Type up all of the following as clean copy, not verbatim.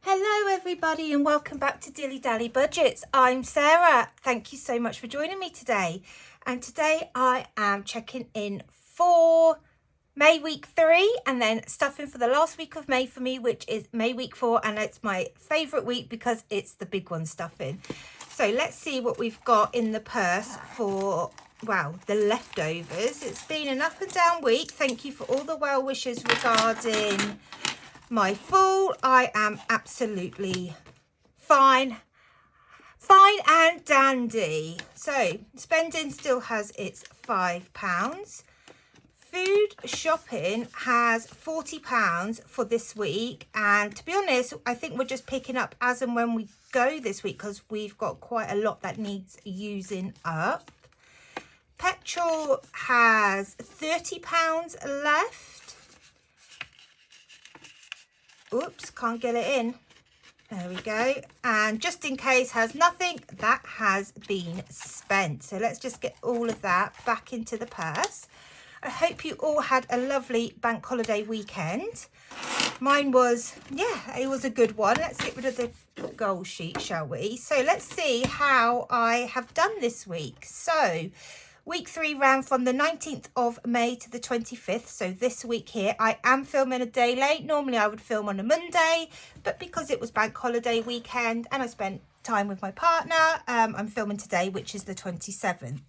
Hello everybody and welcome back to Dilly Dally Budgets. I'm Sarah. Thank you so much for joining me today. And today I am checking in for May week 3 and then stuffing for the last week of May for me, which is May week 4, and it's my favourite week because it's the big one stuffing. So let's see what we've got in the purse for, wow, the leftovers. It's been an up and down week. Thank you for all the well wishes regarding my fall. I am absolutely fine and dandy. So spending still has its £5. Food shopping has £40 for this week, and to be honest, I think we're just picking up as and when we go this week because we've got quite a lot that needs using up. Petrol has £30 left. Oops, can't get it in. There we go. And just in case has nothing. That has been spent. So let's just get all of that back into the purse. I hope you all had a lovely bank holiday weekend. Mine was, yeah, it was a good one. Let's get rid of the goal sheet, shall we? So let's see how I have done this week. So week 3 ran from the 19th of May to the 25th. So this week here, I am filming a day late. Normally I would film on a Monday, but because it was bank holiday weekend and I spent time with my partner, I'm filming today, which is the 27th.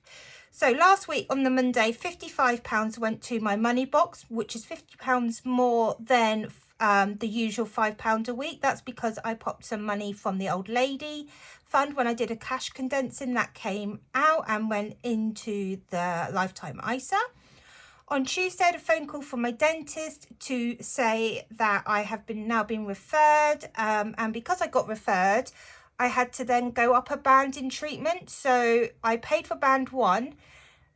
So last week on the Monday, £55 went to my money box, which is £50 more than the usual £5 a week. That's because I popped some money from the old lady fund when I did a cash condensing that came out and went into the lifetime ISA. On Tuesday, I had a phone call from my dentist to say that I have now been referred, and because I got referred, I had to then go up a band in treatment. So I paid for band 1,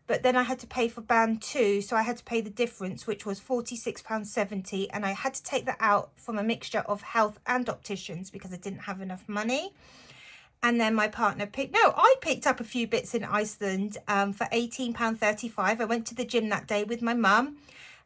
but then I had to pay for band 2. So I had to pay the difference, which was £46.70. And I had to take that out from a mixture of health and opticians because I didn't have enough money. And then my partner I picked up a few bits in Iceland for £18.35. I went to the gym that day with my mum.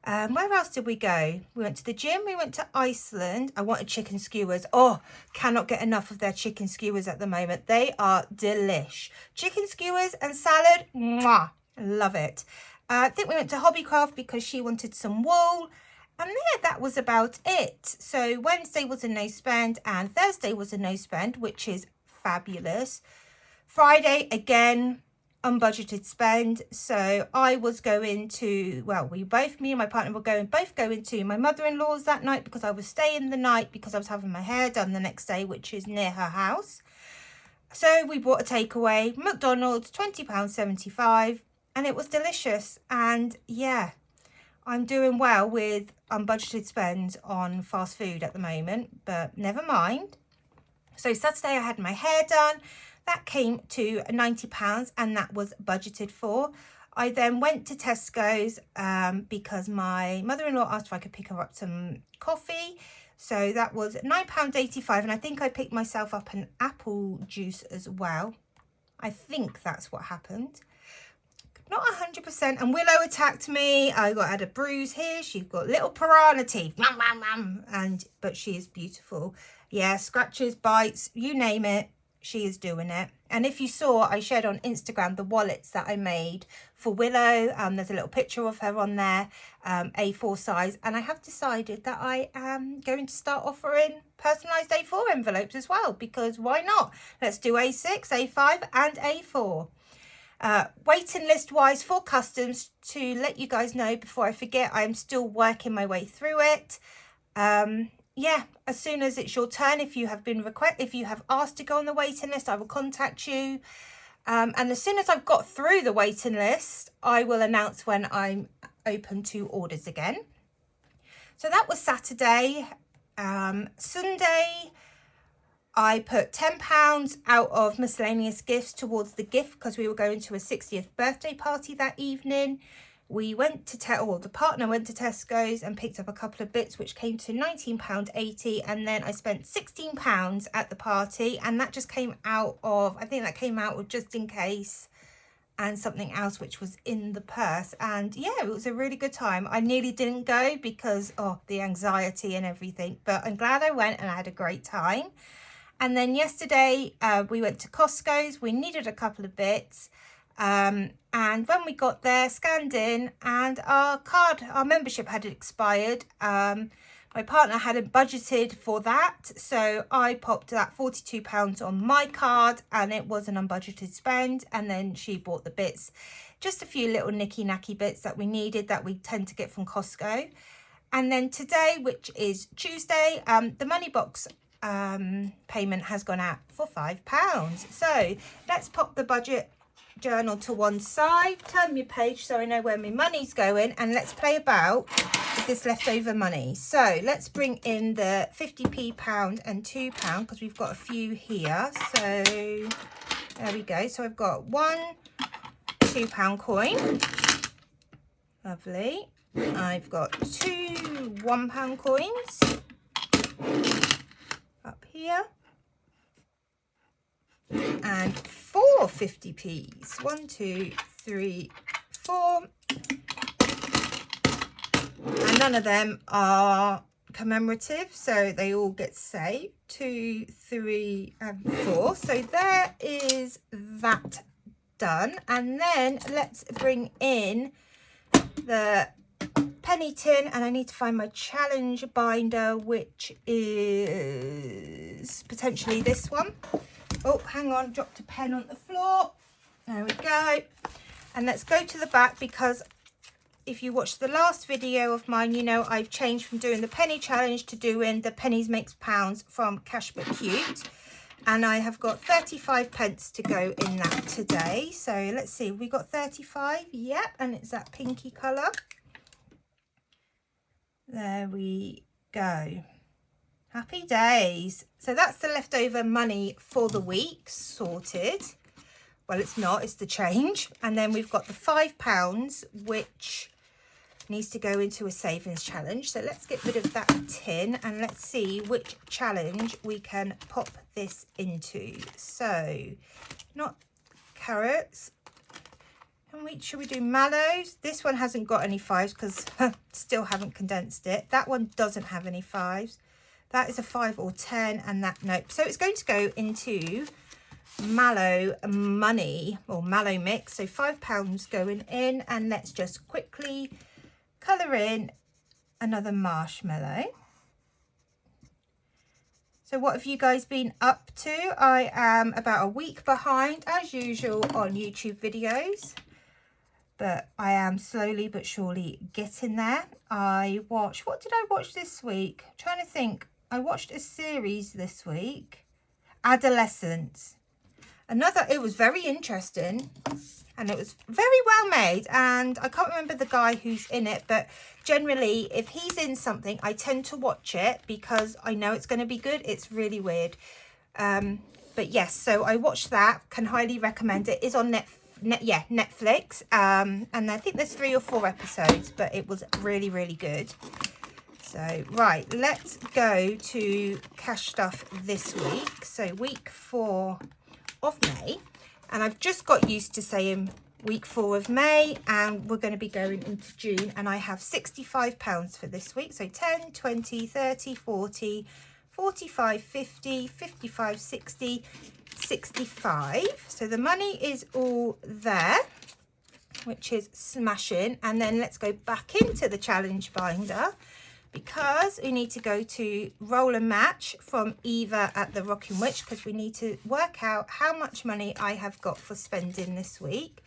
Where else did we go? We went to the gym, we went to Iceland. I wanted chicken skewers. Oh, cannot get enough of their chicken skewers at the moment. They are delish. Chicken skewers and salad, mwah, love it. I think we went to Hobbycraft because she wanted some wool. And yeah, that was about it. So Wednesday was a no spend and Thursday was a no spend, which is fabulous. Friday, again, unbudgeted spend. So I was going to, well, me and my partner were both going to my mother-in-law's that night because I was staying the night because I was having my hair done the next day, which is near her house. So we bought a takeaway, McDonald's, £20.75, and it was delicious. And yeah, I'm doing well with unbudgeted spends on fast food at the moment, but never mind. So Saturday I had my hair done. That came to £90 and that was budgeted for. I then went to Tesco's because my mother-in-law asked if I could pick her up some coffee. So that was £9.85, and I think I picked myself up an apple juice as well. I think that's what happened. Not 100%. And Willow attacked me. I had a bruise here. She's got little piranha teeth. But she is beautiful. Yeah, scratches, bites, you name it. She is doing it. And if you saw, I shared on Instagram the wallets that I made for Willow. There's a little picture of her on there, A4 size. And I have decided that I am going to start offering personalised A4 envelopes as well, because why not? Let's do A6, A5 and A4. Waiting list wise for customs, to let you guys know before I forget, I'm still working my way through it. Yeah, as soon as it's your turn, if you have asked to go on the waiting list, I will contact you. And as soon as I've got through the waiting list, I will announce when I'm open to orders again. So that was Saturday. Sunday, I put £10 out of miscellaneous gifts towards the gift because we were going to a 60th birthday party that evening. We went to the partner went to Tesco's and picked up a couple of bits, which came to £19.80, and then I spent £16 at the party, and that just came out of, I think that came out of just in case and something else which was in the purse. And yeah, it was a really good time. I nearly didn't go because the anxiety and everything, but I'm glad I went and I had a great time. And then yesterday we went to Costco's. We needed a couple of bits, and when we got there, scanned in, and our membership had expired. My partner hadn't budgeted for that, so I popped that £42 on my card, and it was an unbudgeted spend. And then she bought the bits, just a few little nicky-nacky bits that we needed that we tend to get from Costco. And then today, which is Tuesday, the money box payment has gone out for £5. So let's pop the budget journal to one side, turn my page so I know where my money's going, and let's play about with this leftover money. So let's bring in the 50p, pound and £2 because we've got a few here. So there we go. So I've got one £2 coin, lovely. I've got two £1 coins up here, and four 50p's. 1, 2, 3, 4. And none of them are commemorative, so they all get saved. 2, 3, and 4. So there is that done. And then let's bring in the penny tin, and I need to find my challenge binder, which is potentially this one. Oh, hang on, dropped a pen on the floor. There we go. And let's go to the back, because if you watched the last video of mine, you know I've changed from doing the penny challenge to doing the pennies makes pounds from Cash But Cute. And I have got 35p to go in that today. So let's see, we got 35? Yep, and it's that pinky colour. There we go. Happy days. So that's the leftover money for the week sorted. Well, it's not, it's the change. And then we've got the £5, which needs to go into a savings challenge. So let's get rid of that tin and let's see which challenge we can pop this into. So not carrots. Should we do mallows? This one hasn't got any 5s because still haven't condensed it. That one doesn't have any 5s. That is a 5 or 10, and that, nope. So it's going to go into mallow money, or mallow mix. So £5 going in, and let's just quickly colour in another marshmallow. So what have you guys been up to? I am about a week behind, as usual, on YouTube videos. But I am slowly but surely getting there. What did I watch this week? I'm trying to think. I watched a series this week, Adolescence. It was very interesting, and it was very well made, and I can't remember the guy who's in it, but generally if he's in something I tend to watch it because I know it's going to be good. It's really weird. But yes, so I watched that, can highly recommend it. It's on Netflix, and I think there's 3 or 4 episodes, but it was really, really good. So right, let's go to cash stuff this week. So week 4 of May, and I've just got used to saying week 4 of May, and we're going to be going into June, and I have £65 for this week. So 10, 20, 30, 40, 45, 50, 55, 60, 65. So the money is all there, which is smashing. And then let's go back into the challenge binder, because we need to go to roll and match from Eva at the Rocking Witch, because we need to work out how much money I have got for spending this week.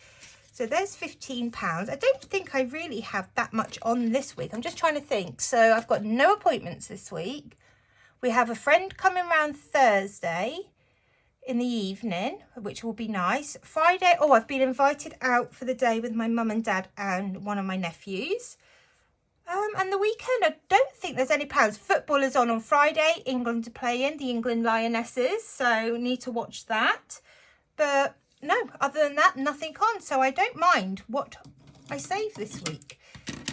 So there's £15. I don't think I really have that much on this week. I'm just trying to think. So I've got no appointments this week. We have a friend coming around Thursday in the evening, which will be nice. Friday, I've been invited out for the day with my mum and dad and one of my nephews. And the weekend, I don't think there's any plans. Football is on Friday. England are playing, the England Lionesses, so need to watch that. But no, other than that, nothing on. So I don't mind what I save this week.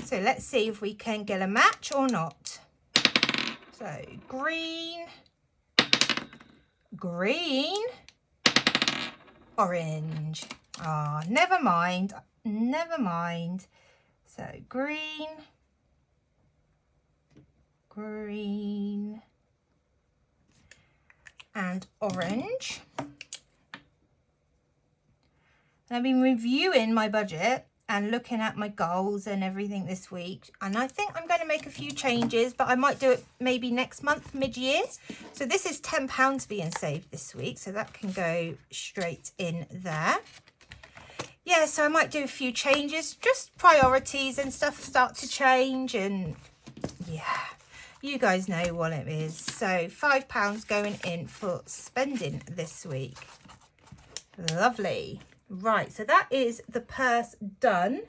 So let's see if we can get a match or not. So green, orange. Ah, never mind. Never mind. So green, green, and orange. And I've been reviewing my budget and looking at my goals and everything this week, and I think I'm going to make a few changes, but I might do it maybe next month, mid-year. So this is £10 being saved this week, so that can go straight in there. Yeah, so I might do a few changes, just priorities and stuff start to change, and yeah, you guys know what it is. So £5 going in for spending this week. Lovely. Right, so that is the purse done.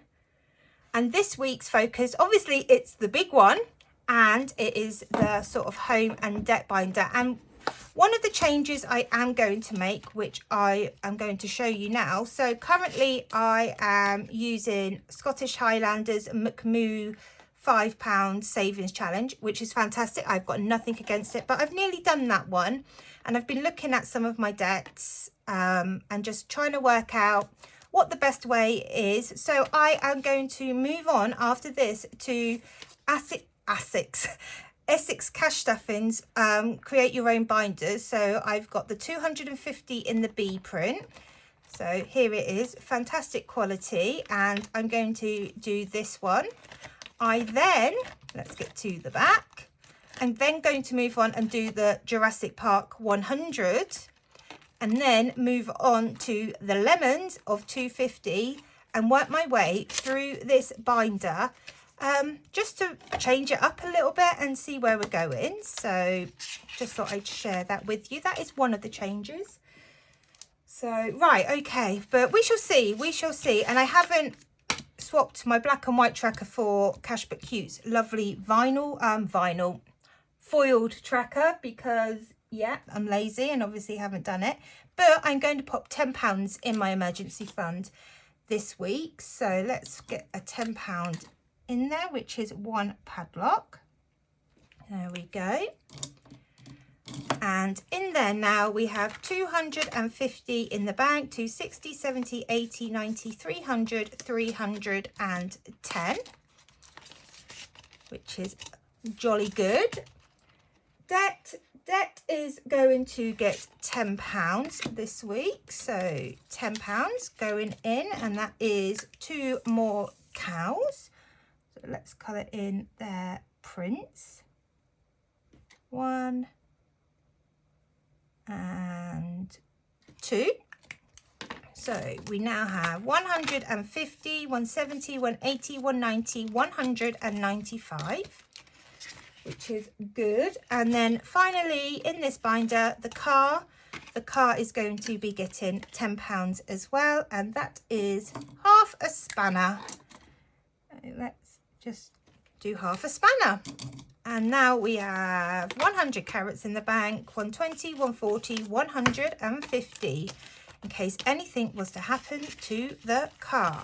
And this week's focus, obviously it's the big one, and it is the sort of home and debt binder. And one of the changes I am going to make, which I am going to show you now. So currently I am using Scottish Highlanders McMoo £5 savings challenge, which is fantastic. I've got nothing against it, but I've nearly done that one. And I've been looking at some of my debts and just trying to work out what the best way is. So I am going to move on after this to Essex Cash Stuffings, create your own binders. So I've got the 250 in the B print. So here it is, fantastic quality, and I'm going to do this one. Let's get to the back. I'm then going to move on and do the Jurassic Park 100, and then move on to the lemons of 250 and work my way through this binder, just to change it up a little bit and see where we're going. So just thought I'd share that with you. That is one of the changes. So right, okay, but we shall see, and I haven't swapped my black and white tracker for Cash But Cute's lovely vinyl foiled tracker, because yeah, I'm lazy and obviously haven't done it. But I'm going to pop £10 in my emergency fund this week. So let's get a £10 in there, which is one padlock. There we go. And in there now we have 250 in the bank, 260, 70, 80, 90, 300, 310, which is jolly good. Debt is going to get £10 this week, so £10 going in, and that is 2 more cows. So let's colour in their prints. 1 and 2. So we now have 150, 170, 180, 190, 195, which is good. And then finally in this binder, the car is going to be getting £10 as well, and that is half a spanner. Let's just do half a spanner. And now we have 100 carats in the bank, 120, 140, 150, in case anything was to happen to the car.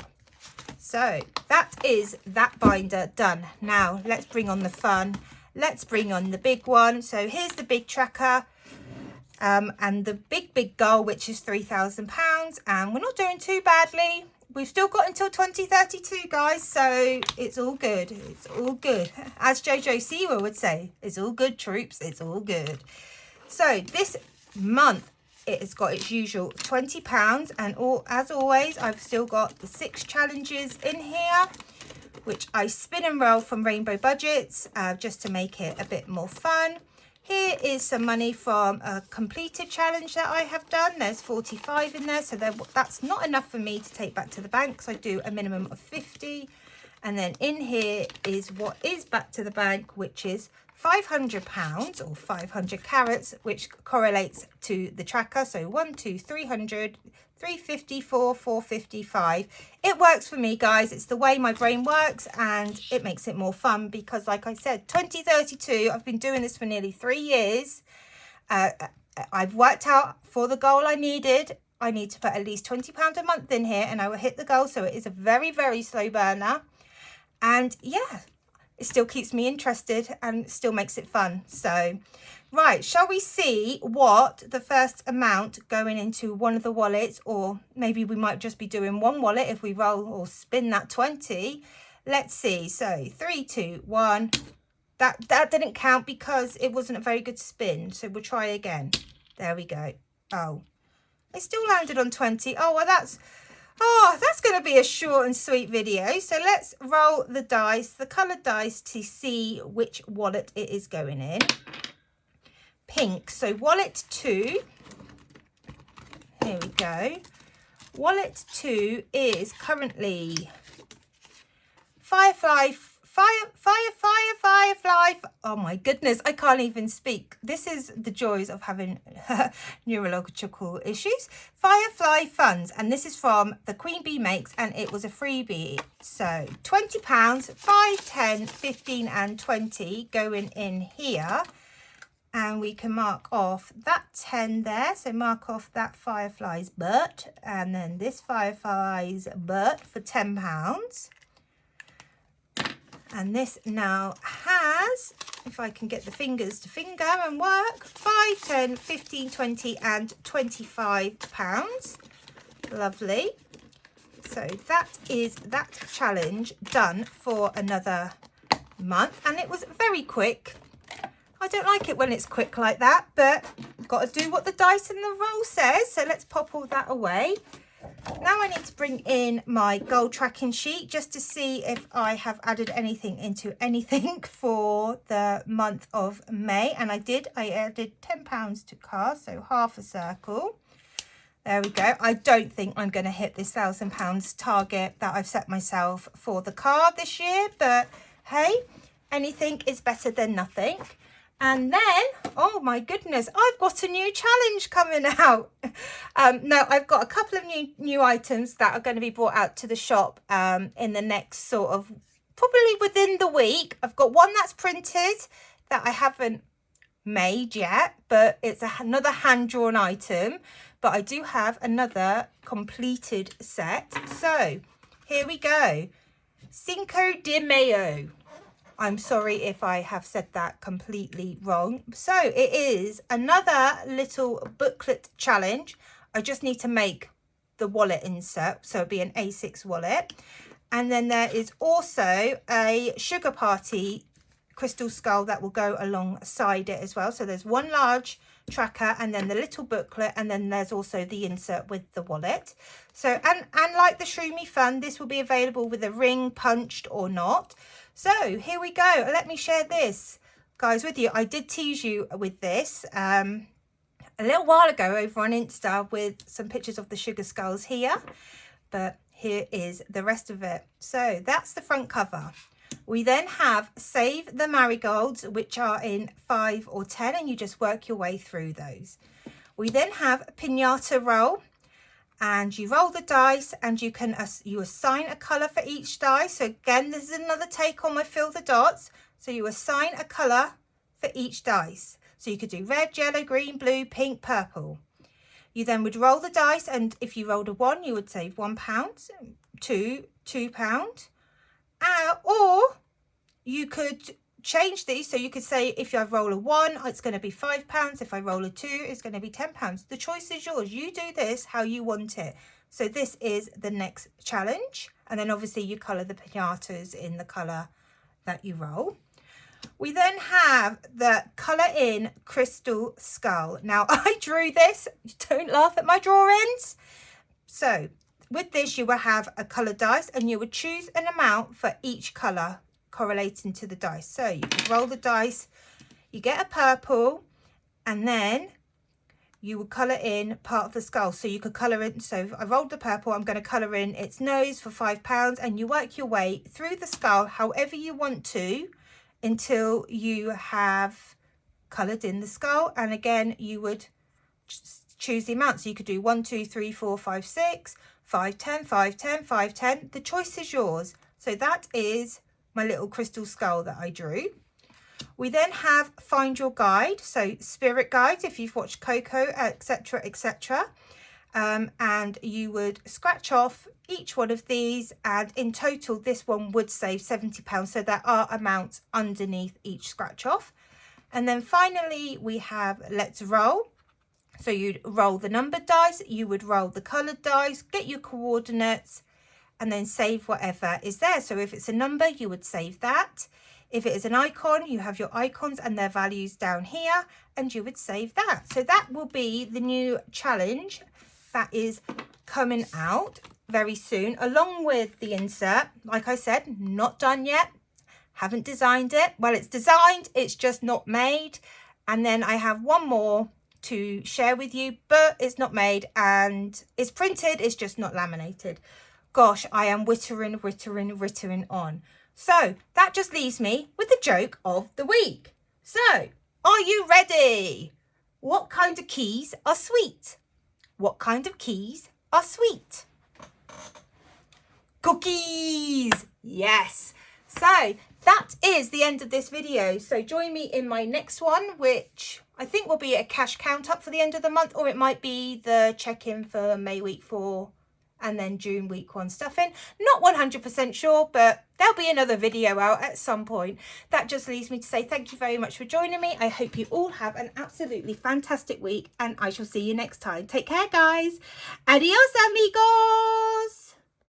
So that is that binder done. Now let's bring on the fun. Let's bring on the big one. So here's the big tracker, and the big goal, which is £3,000, and we're not doing too badly. We've still got until 2032, guys, so it's all good. It's all good. As Jojo Siwa would say, it's all good, troops. It's all good. So this month, it has got its usual £20, and as always, I've still got the 6 challenges in here, which I spin and roll from Rainbow Budgets, just to make it a bit more fun. Here is some money from a completed challenge that I have done. There's 45 in there, so that's not enough for me to take back to the bank, so I do a minimum of 50. And then in here is what is back to the bank, which is £500 or 500 carats, which correlates to the tracker. So 1, 2, 300, 350, 455. It works for me, guys. It's the way my brain works, and it makes it more fun because, like I said, 2032, I've been doing this for nearly 3 years. I've worked out for the goal I needed. I need to put at least £20 a month in here and I will hit the goal. So it is a very, very slow burner. And yeah, it still keeps me interested and still makes it fun. So, right, shall we see what the first amount going into one of the wallets, or maybe we might just be doing one wallet if we roll or spin that 20. Let's see. So 3, 2, 1. That didn't count because it wasn't a very good spin. So we'll try again. There we go. Oh, it still landed on 20. Oh, well, that's going to be a short and sweet video. So let's roll the dice, the coloured dice, to see which wallet it is going in. Pink. So wallet 2. Here we go. Wallet 2 is currently Firefly. Oh my goodness, I can't even speak. This is the joys of having neurological issues. Firefly Funds, and this is from the Queen Bee Makes, and it was a freebie. So £20, 5, 10, 15 and 20 going in here. And we can mark off that 10 there. So mark off that Firefly's butt, and then this Firefly's butt for £10. And this now has, if I can get the fingers to finger and work, 5, 10, 15, 20 and £25. Lovely. So that is that challenge done for another month. And it was very quick. I don't like it when it's quick like that, but I've got to do what the dice and the roll says. So let's pop all that away. Now I need to bring in my goal tracking sheet just to see if I have added anything into anything for the month of May. And I did. I added £10 to car, so half a circle. There we go. I don't think I'm going to hit this £1,000 target that I've set myself for the car this year. But hey, anything is better than nothing. And then, oh my goodness, I've got a new challenge coming out. No, I've got a couple of new items that are going to be brought out to the shop in the next sort of, probably within the week. I've got one that's printed that I haven't made yet, but it's another hand-drawn item. But I do have another completed set. So here we go. Cinco de Mayo. I'm sorry if I have said that completely wrong. So it is another little booklet challenge. I just need to make the wallet insert. So it'll be an A6 wallet. And then there is also a sugar party crystal skull that will go alongside it as well. So there's one large tracker and then the little booklet, and then there's also the insert with the wallet. So and like the Shroomy Fun, this will be available with a ring, punched or not. So here we go. Let me share this, guys, with you. I did tease you with this a little while ago over on Insta with some pictures of the sugar skulls here. But here is the rest of it. So that's the front cover. We then have Save the Marigolds, which are in 5 or 10, and you just work your way through those. We then have Pinata Roll. And you roll the dice and you assign a colour for each die. So again, this is another take on my fill the dots. So you assign a colour for each dice. So you could do red, yellow, green, blue, pink, purple. You then would roll the dice, and if you rolled a 1, you would save £1, 2, £2. Or you could change these, so you could say if I roll a 1, it's going to be £5. If I roll a 2, it's going to be £10. The choice is yours. You do this how you want it. So this is the next challenge, and then obviously you colour the pinatas in the colour that you roll. We then have the colour in crystal skull. Now I drew this. Don't laugh at my drawings. So with this, you will have a colour dice, and you would choose an amount for each colour correlating to the dice. So you can roll the dice, you get a purple, and then you will colour in part of the skull. So you could colour in, so if I rolled the purple, I'm going to colour in its nose for £5, and you work your way through the skull however you want to until you have coloured in the skull. And again, you would choose the amount. So you could do 1, 2, 3, 4, 5, 6, 5, 10, 5, 10, 5, 10. The choice is yours. So that is my little crystal skull that I drew. We then have Find Your Guide, so spirit guides if you've watched Coco, etc, etc. and you would scratch off each one of these, and in total this one would save £70, so there are amounts underneath each scratch off. And then finally we have let's roll. So you'd roll the numbered dice, you would roll the coloured dice, get your coordinates, and then save whatever is there. So if it's a number, you would save that. If it is an icon, you have your icons and their values down here, and you would save that. So that will be the new challenge that is coming out very soon, along with the insert. Like I said, not done yet. Haven't designed it. Well, it's designed, it's just not made. And then I have one more to share with you, but it's not made, and it's printed, it's just not laminated. Gosh, I am wittering on. So that just leaves me with the joke of the week. So, are you ready? What kind of keys are sweet? What kind of keys are sweet? Cookies! Yes. So that is the end of this video. So join me in my next one, which I think will be a cash count up for the end of the month, or it might be the check-in for May week 4 and then June week 1 stuffing. Not 100% sure, but there'll be another video out at some point. That just leaves me to say thank you very much for joining me. I hope you all have an absolutely fantastic week, and I shall see you next time. Take care, guys. Adios, amigos.